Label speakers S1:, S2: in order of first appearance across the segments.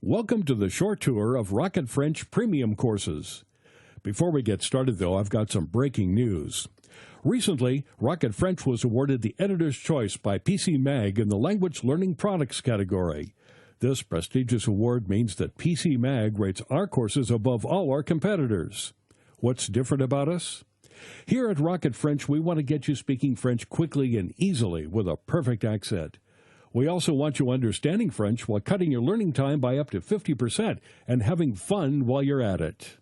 S1: Welcome to the short tour of Rocket French Premium courses. Before we get started, though, I've got some breaking news. Recently, Rocket French was awarded the Editor's Choice by PC Mag in the Language Learning Products category. This prestigious award means that PC Mag rates our courses above all our competitors. What's different about us? Here at Rocket French, we want to get you speaking French quickly and easily with a perfect accent. We also want you understanding French while cutting your learning time by up to 50% and having fun while you're at it.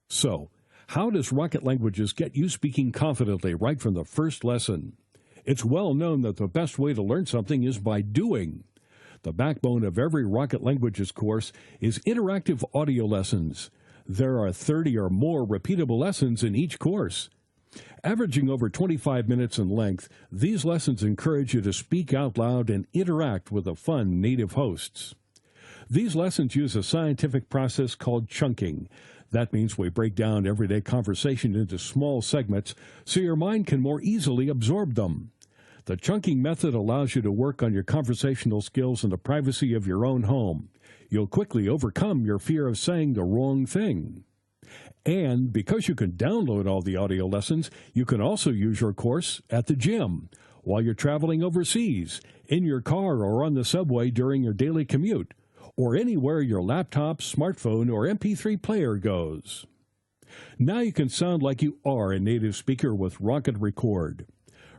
S1: So, how does Rocket Languages get you speaking confidently right from the first lesson? It's well known that the best way to learn something is by doing. The backbone of every Rocket Languages course is interactive audio lessons. There are 30 or more repeatable lessons in each course. Averaging over 25 minutes in length, these lessons encourage you to speak out loud and interact with the fun native hosts. These lessons use a scientific process called chunking. That means we break down everyday conversation into small segments so your mind can more easily absorb them. The chunking method allows you to work on your conversational skills in the privacy of your own home. You'll quickly overcome your fear of saying the wrong thing. And because you can download all the audio lessons, you can also use your course at the gym, while you're traveling overseas, in your car or on the subway during your daily commute, or anywhere your laptop, smartphone, or MP3 player goes. Now you can sound like you are a native speaker with Rocket Record.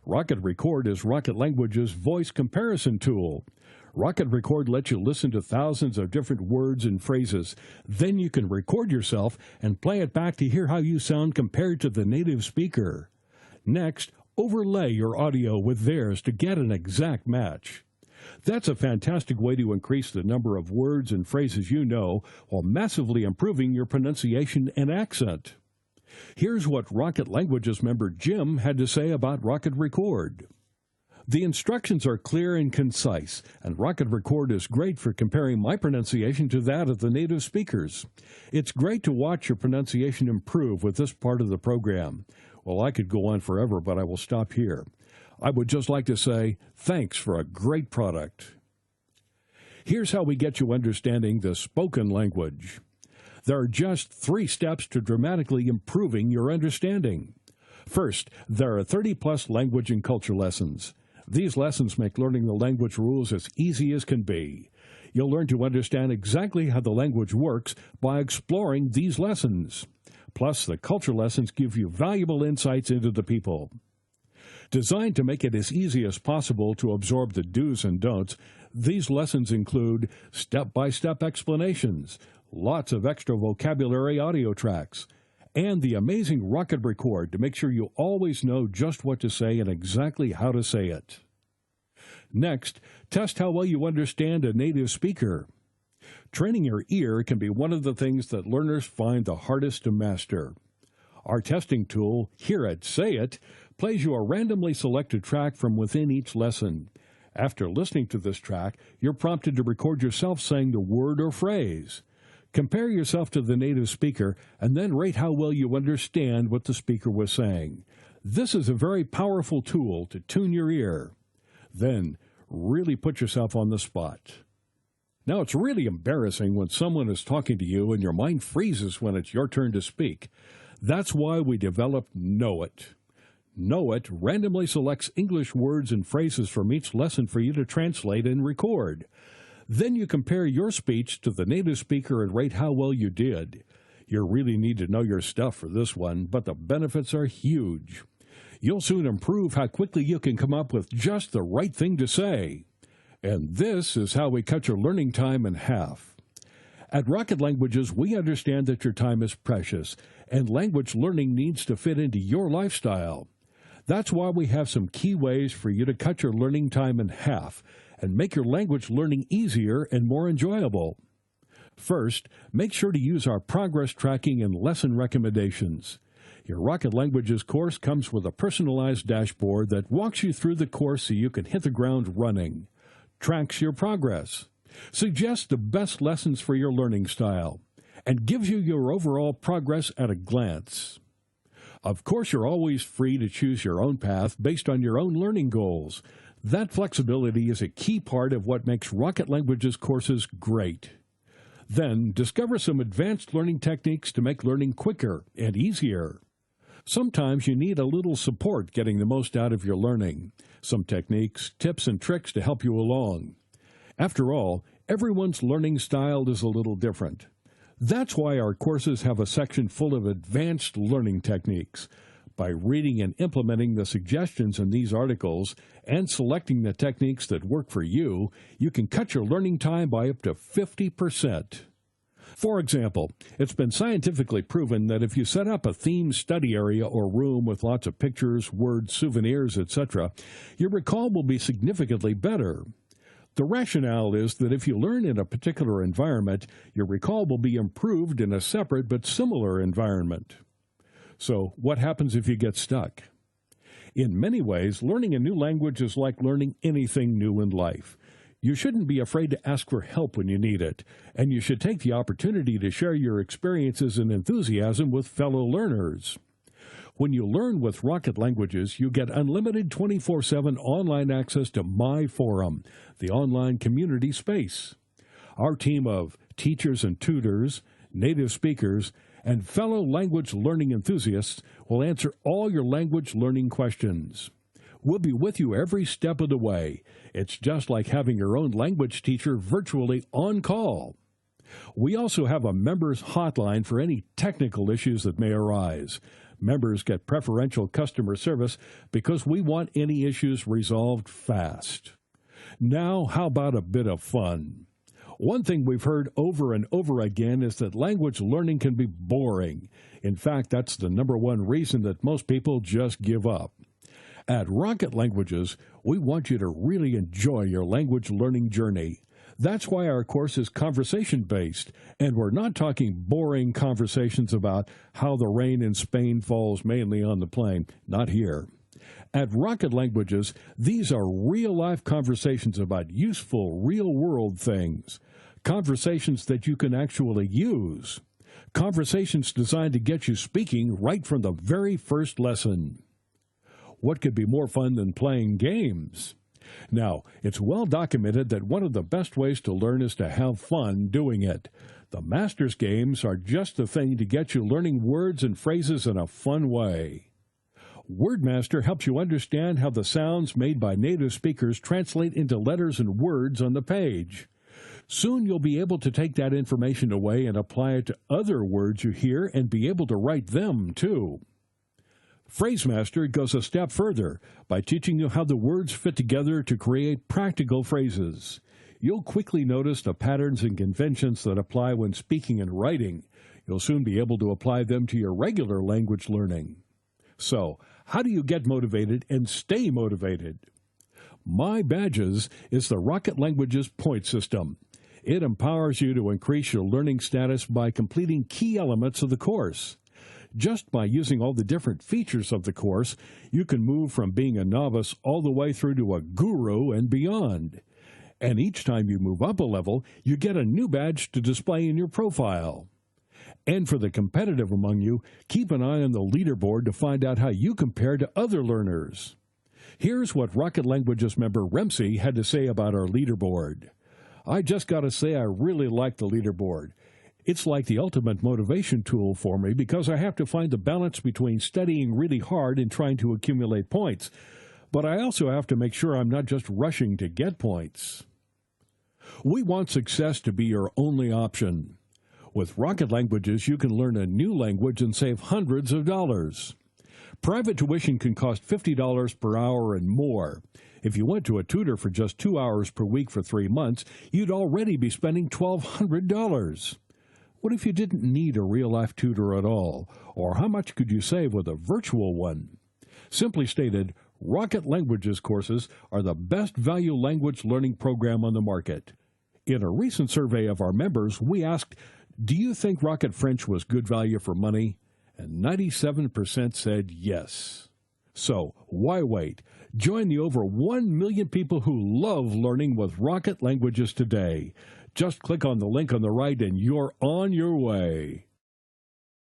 S1: Rocket Record is Rocket Language's voice comparison tool. Rocket Record lets you listen to thousands of different words and phrases. Then you can record yourself and play it back to hear how you sound compared to the native speaker. Next, overlay your audio with theirs to get an exact match. That's a fantastic way to increase the number of words and phrases you know while massively improving your pronunciation and accent. Here's what Rocket Languages member Jim had to say about Rocket Record. The instructions are clear and concise, and Rocket Record is great for comparing my pronunciation to that of the native speakers. It's great to watch your pronunciation improve with this part of the program. Well, I could go on forever, but I will stop here. I would just like to say thanks for a great product. Here's how we get you understanding the spoken language. There are just 3 steps to dramatically improving your understanding. First, there are 30-plus language and culture lessons. These lessons make learning the language rules as easy as can be. You'll learn to understand exactly how the language works by exploring these lessons. Plus, the culture lessons give you valuable insights into the people. Designed to make it as easy as possible to absorb the do's and don'ts, these lessons include step-by-step explanations, lots of extra vocabulary audio tracks, and the amazing Rocket Record to make sure you always know just what to say and exactly how to say it. Next, test how well you understand a native speaker. Training your ear can be one of the things that learners find the hardest to master. Our testing tool, Hear It, Say It, plays you a randomly selected track from within each lesson. After listening to this track, you're prompted to record yourself saying the word or phrase. Compare yourself to the native speaker and then rate how well you understand what the speaker was saying. This is a very powerful tool to tune your ear. Then, really put yourself on the spot. Now, it's really embarrassing when someone is talking to you and your mind freezes when it's your turn to speak. That's why we developed Know It. Know It randomly selects English words and phrases from each lesson for you to translate and record. Then you compare your speech to the native speaker and rate how well you did. You really need to know your stuff for this one, but the benefits are huge. You'll soon improve how quickly you can come up with just the right thing to say. And this is how we cut your learning time in half. At Rocket Languages, we understand that your time is precious, and language learning needs to fit into your lifestyle. That's why we have some key ways for you to cut your learning time in half and make your language learning easier and more enjoyable. First, make sure to use our progress tracking and lesson recommendations. Your Rocket Languages course comes with a personalized dashboard that walks you through the course so you can hit the ground running, tracks your progress, suggests the best lessons for your learning style, and gives you your overall progress at a glance. Of course, you're always free to choose your own path based on your own learning goals. That flexibility is a key part of what makes Rocket Languages courses great. Then discover some advanced learning techniques to make learning quicker and easier. Sometimes you need a little support getting the most out of your learning. Some techniques, tips, and tricks to help you along. After all, everyone's learning style is a little different. That's why our courses have a section full of advanced learning techniques. By reading and implementing the suggestions in these articles and selecting the techniques that work for you, you can cut your learning time by up to 50%. For example, it's been scientifically proven that if you set up a themed study area or room with lots of pictures, words, souvenirs, etc., your recall will be significantly better. The rationale is that if you learn in a particular environment, your recall will be improved in a separate but similar environment. So, what happens if you get stuck? In many ways, learning a new language is like learning anything new in life. You shouldn't be afraid to ask for help when you need it, and you should take the opportunity to share your experiences and enthusiasm with fellow learners. When you learn with Rocket Languages, you get unlimited 24/7 online access to My Forum, the online community space. Our team of teachers and tutors, native speakers, and fellow language learning enthusiasts will answer all your language learning questions. We'll be with you every step of the way. It's just like having your own language teacher virtually on call. We also have a members hotline for any technical issues that may arise. Members get preferential customer service because we want any issues resolved fast. Now, how about a bit of fun? One thing we've heard over and over again is that language learning can be boring. In fact, that's the number one reason that most people just give up. At Rocket Languages, we want you to really enjoy your language learning journey. That's why our course is conversation-based, and we're not talking boring conversations about how the rain in Spain falls mainly on the plain. Not here. At Rocket Languages, these are real-life conversations about useful, real-world things. Conversations that you can actually use. Conversations designed to get you speaking right from the very first lesson. What could be more fun than playing games? Now, it's well documented that one of the best ways to learn is to have fun doing it. The Masters games are just the thing to get you learning words and phrases in a fun way. WordMaster helps you understand how the sounds made by native speakers translate into letters and words on the page. Soon you'll be able to take that information away and apply it to other words you hear and be able to write them, too. PhraseMaster goes a step further by teaching you how the words fit together to create practical phrases. You'll quickly notice the patterns and conventions that apply when speaking and writing. You'll soon be able to apply them to your regular language learning. So, how do you get motivated and stay motivated? My Badges is the Rocket Languages point system. It empowers you to increase your learning status by completing key elements of the course. Just by using all the different features of the course, you can move from being a novice all the way through to a guru and beyond. And each time you move up a level, you get a new badge to display in your profile. And for the competitive among you, keep an eye on the leaderboard to find out how you compare to other learners. Here's what Rocket Languages member Remsi had to say about our leaderboard. I just got to say I really like the leaderboard. It's like the ultimate motivation tool for me because I have to find the balance between studying really hard and trying to accumulate points. But I also have to make sure I'm not just rushing to get points. We want success to be your only option. With Rocket Languages, you can learn a new language and save hundreds of dollars. Private tuition can cost $50 per hour and more. If you went to a tutor for just 2 hours per week for 3 months, you'd already be spending $1,200. What if you didn't need a real-life tutor at all? Or how much could you save with a virtual one? Simply stated, Rocket Languages courses are the best value language learning program on the market. In a recent survey of our members, we asked, do you think Rocket French was good value for money? And 97% said yes. So, why wait? Join the over 1 million people who love learning with Rocket Languages today. Just click on the link on the right and you're on your way.